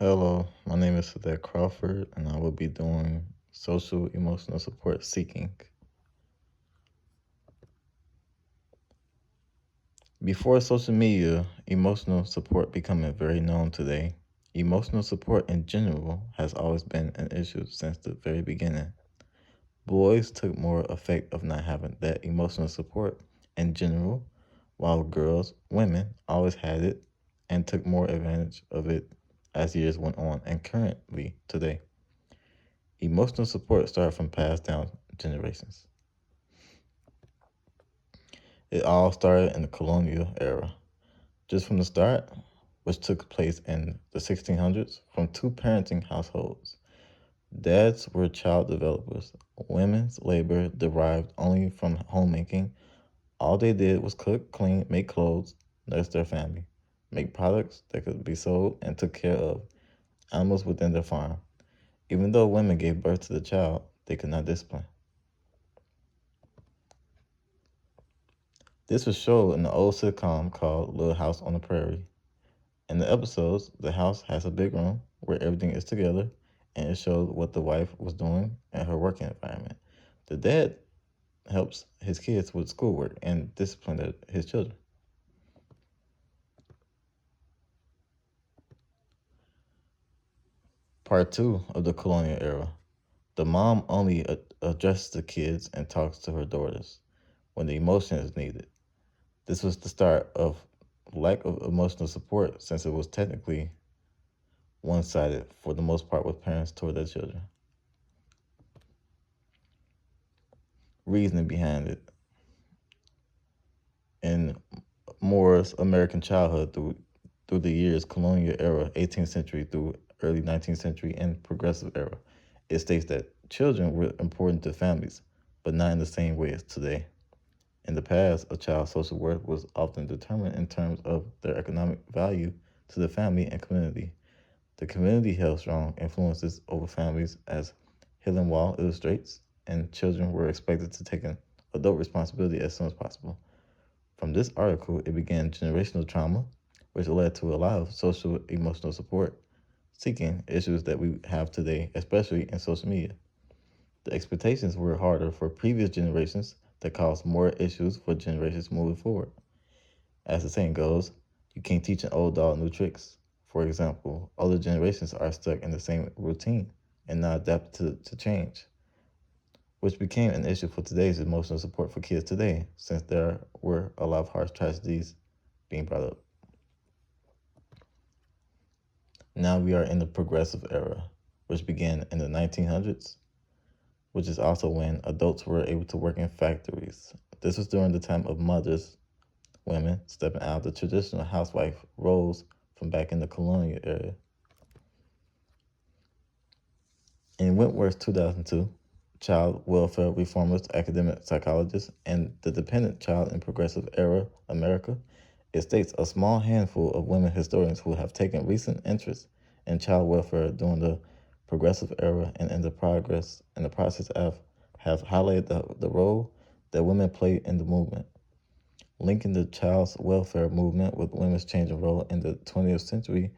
Hello, my name is Sadek Crawford, and I will be doing social emotional support seeking. Before social media, emotional support becoming very known today, emotional support in general has always been an issue since the very beginning. Boys took more effect of not having that emotional support in general, while girls, women, always had it and took more advantage of it as years went on and currently today. Emotional support started from passed down generations. It all started in the colonial era. Just from the start, which took place in the 1600s, from two parenting households. Dads were child developers. Women's labor derived only from homemaking. All they did was cook, clean, make clothes, nurse their family, make products that could be sold, and took care of animals within their farm. Even though women gave birth to the child, they could not discipline. This was shown in the old sitcom called Little House on the Prairie. In the episodes, the house has a big room where everything is together, and it showed what the wife was doing in her working environment. The dad helps his kids with schoolwork and disciplined his children. Part two of the colonial era. The mom only addresses the kids and talks to her daughters when the emotion is needed. This was the start of lack of emotional support since it was technically one-sided for the most part with parents toward their children. Reasoning behind it. In Moore's American Childhood through the years colonial era, 18th century through early 19th century, and progressive era, it states that children were important to families, but not in the same way as today. In the past, a child's social worth was often determined in terms of their economic value to the family and community. The community held strong influences over families, as Hillenwall illustrates, and children were expected to take an adult responsibility as soon as possible. From this article, it began generational trauma, which led to a lot of social emotional support, seeking issues that we have today, especially in social media. The expectations were harder for previous generations that caused more issues for generations moving forward. As the saying goes, you can't teach an old dog new tricks. For example, older generations are stuck in the same routine and not adapted to change, which became an issue for today's emotional support for kids today, since there were a lot of harsh tragedies being brought up. Now we are in the progressive era, which began in the 1900s, which is also when adults were able to work in factories. This was during the time of mothers, women stepping out of the traditional housewife roles from back in the colonial era. In Wentworth's 2002, child welfare reformist, academic psychologist, and the dependent child in progressive era America, it states a small handful of women historians who have taken recent interest in child welfare during the progressive era and in the process have highlighted the role that women played in the movement. Linking the child's welfare movement with women's changing role in the 20th century,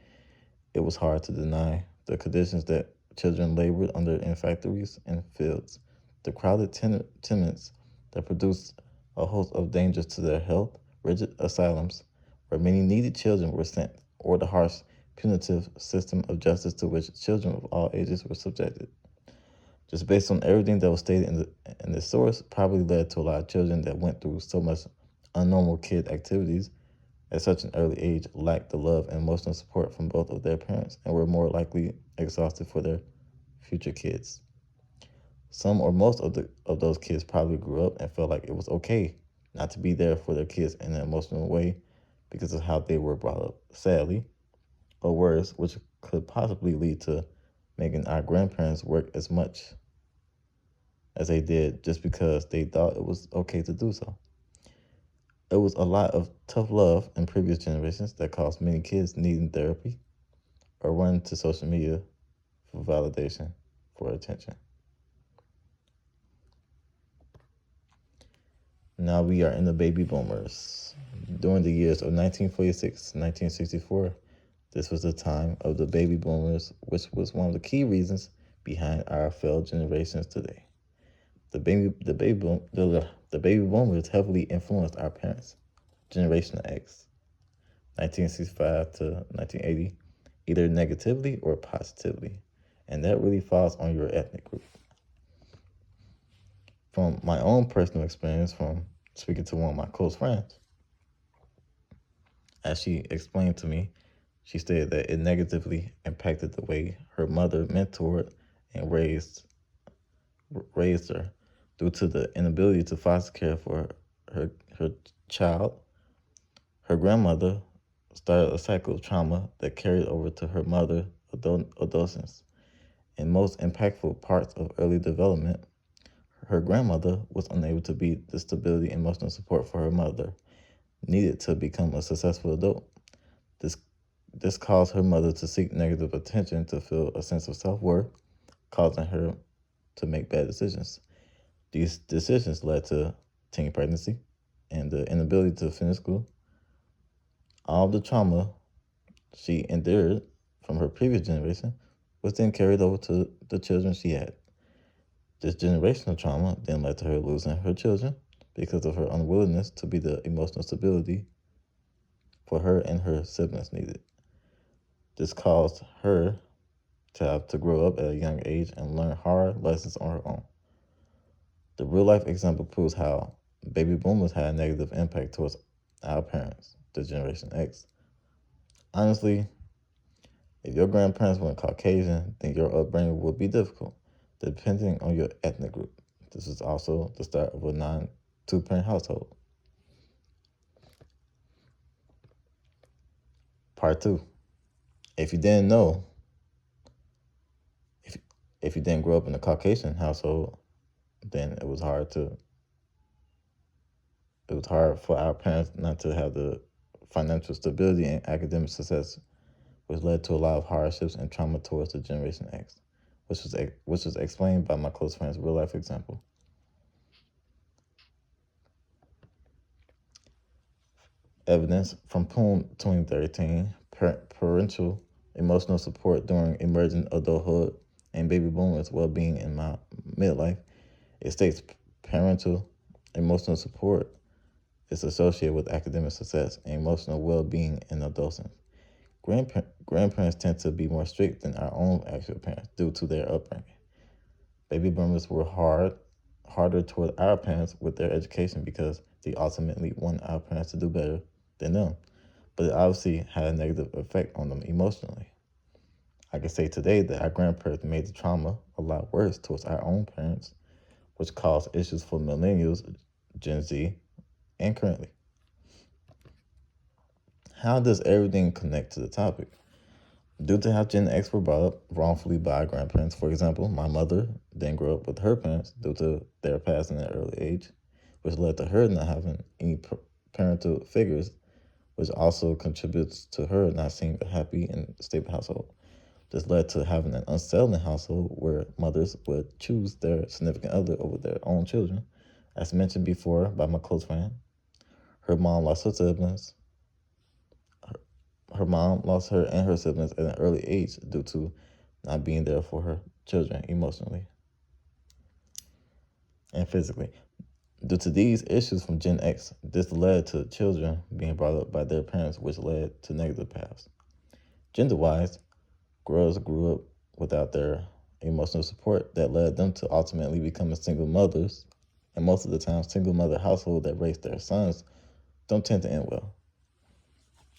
it was hard to deny the conditions that children labored under in factories and fields, the crowded tenements that produced a host of dangers to their health, rigid asylums where many needy children were sent, or the harsh, punitive system of justice to which children of all ages were subjected. Just based on everything that was stated in the source, probably led to a lot of children that went through so much unnormal kid activities at such an early age lacked the love and emotional support from both of their parents and were more likely exhausted for their future kids. Some or most of those kids probably grew up and felt like it was okay not to be there for their kids in an emotional way because of how they were brought up, sadly, or worse, which could possibly lead to making our grandparents work as much as they did just because they thought it was okay to do so. It was a lot of tough love in previous generations that caused many kids needing therapy or running to social media for validation, for attention. Now we are in the baby boomers. During the years of 1946 to 1964, This was the time of the baby boomers, which was one of the key reasons behind our failed generations today. The baby boomers heavily influenced our parents. Generation X, 1965 to 1980, either negatively or positively, and that really falls on your ethnic group. From my own personal experience, from speaking to one of my close friends, as she explained to me, she stated that it negatively impacted the way her mother mentored and raised her due to the inability to foster care for her child. Her grandmother started a cycle of trauma that carried over to her mother adolescence. In most impactful parts of early development, her grandmother was unable to be the stability and emotional support for her mother needed to become a successful adult. This this caused her mother to seek negative attention to feel a sense of self-worth, causing her to make bad decisions. These decisions led to teen pregnancy and the inability to finish school. All the trauma she endured from her previous generation was then carried over to the children she had. This generational trauma then led to her losing her children because of her unwillingness to be the emotional stability for her and her siblings needed. This caused her to have to grow up at a young age and learn hard lessons on her own. The real life example proves how baby boomers had a negative impact towards our parents, the Generation X. Honestly, if your grandparents weren't Caucasian, then your upbringing would be difficult, depending on your ethnic group. This is also the start of a non-two-parent household. Part 2. If you didn't know, if you didn't grow up in a Caucasian household, then it was hard for our parents not to have the financial stability and academic success, which led to a lot of hardships and trauma towards the Generation X, which was explained by my close friend's real life example. Evidence from POOM 2013, parental emotional support during emergent adulthood and baby boomers' well-being in my midlife. It states parental emotional support is associated with academic success and emotional well-being in adolescence. Grandparents tend to be more strict than our own actual parents due to their upbringing. Baby boomers were harder toward our parents with their education because they ultimately want our parents to do better than them. But it obviously had a negative effect on them emotionally. I can say today that our grandparents made the trauma a lot worse towards our own parents, which caused issues for millennials, Gen Z, and currently. How does everything connect to the topic? Due to how Gen X were brought up wrongfully by our grandparents, for example, my mother didn't grow up with her parents due to their passing at an early age, which led to her not having any parental figures, which also contributes to her not seeing a happy and stable household. This led to having an unsettling household where mothers would choose their significant other over their own children. As mentioned before by my close friend, her mom lost her siblings. Her mom lost her and her siblings at an early age due to not being there for her children emotionally and physically. Due to these issues from Gen X, this led to children being brought up by their parents, which led to negative paths. Gender-wise, girls grew up without their emotional support that led them to ultimately becoming single mothers. And most of the time, single mother households that raise their sons don't tend to end well.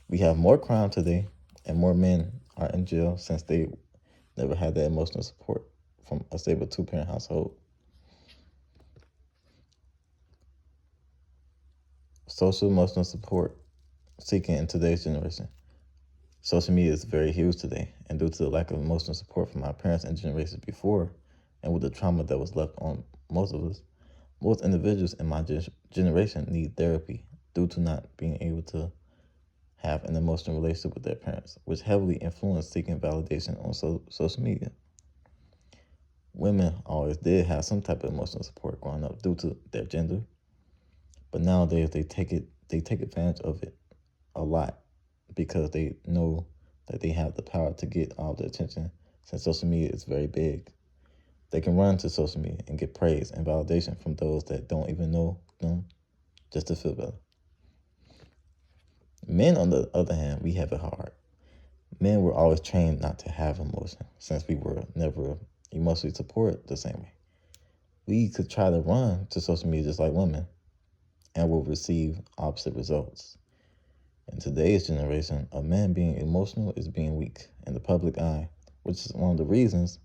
We have more crime today, and more men are in jail since they never had that emotional support from a stable two-parent household. Social emotional support seeking in today's generation. Social media is very huge today, and due to the lack of emotional support from our parents and generations before, and with the trauma that was left on most of us, most individuals in my generation need therapy due to not being able to have an emotional relationship with their parents, which heavily influenced seeking validation on social media. Women always did have some type of emotional support growing up due to their gender, but nowadays they take advantage of it a lot because they know that they have the power to get all the attention since social media is very big. They can run to social media and get praise and validation from those that don't even know them just to feel better. Men, on the other hand, we have it hard. Men were always trained not to have emotion since we were never emotionally supported the same way. We could try to run to social media just like women and will receive opposite results. In today's generation, a man being emotional is being weak in the public eye, which is one of the reasons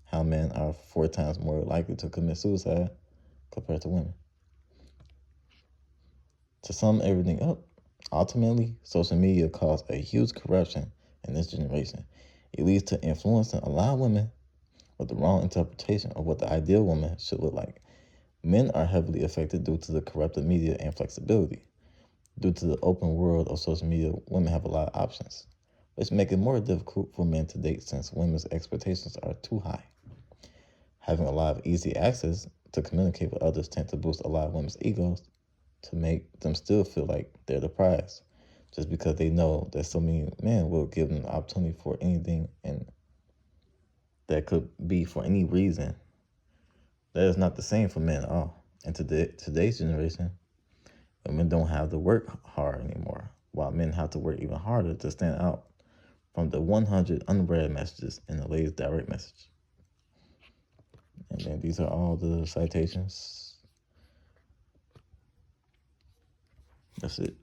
how men are 4 times more likely to commit suicide compared to women. To sum everything up, ultimately, social media caused a huge corruption in this generation. It leads to influencing a lot of women with the wrong interpretation of what the ideal woman should look like. Men are heavily affected due to the corrupted media and flexibility. Due to the open world of social media, women have a lot of options, which make it more difficult for men to date since women's expectations are too high. Having a lot of easy access to communicate with others tend to boost a lot of women's egos to make them still feel like they're the prize, just because they know that so many men will give them the opportunity for anything, and that could be for any reason. That is not the same for men at all. In today's generation, women don't have to work hard anymore, while men have to work even harder to stand out from the 100 unread messages in the latest direct message. And then these are all the citations. That's it.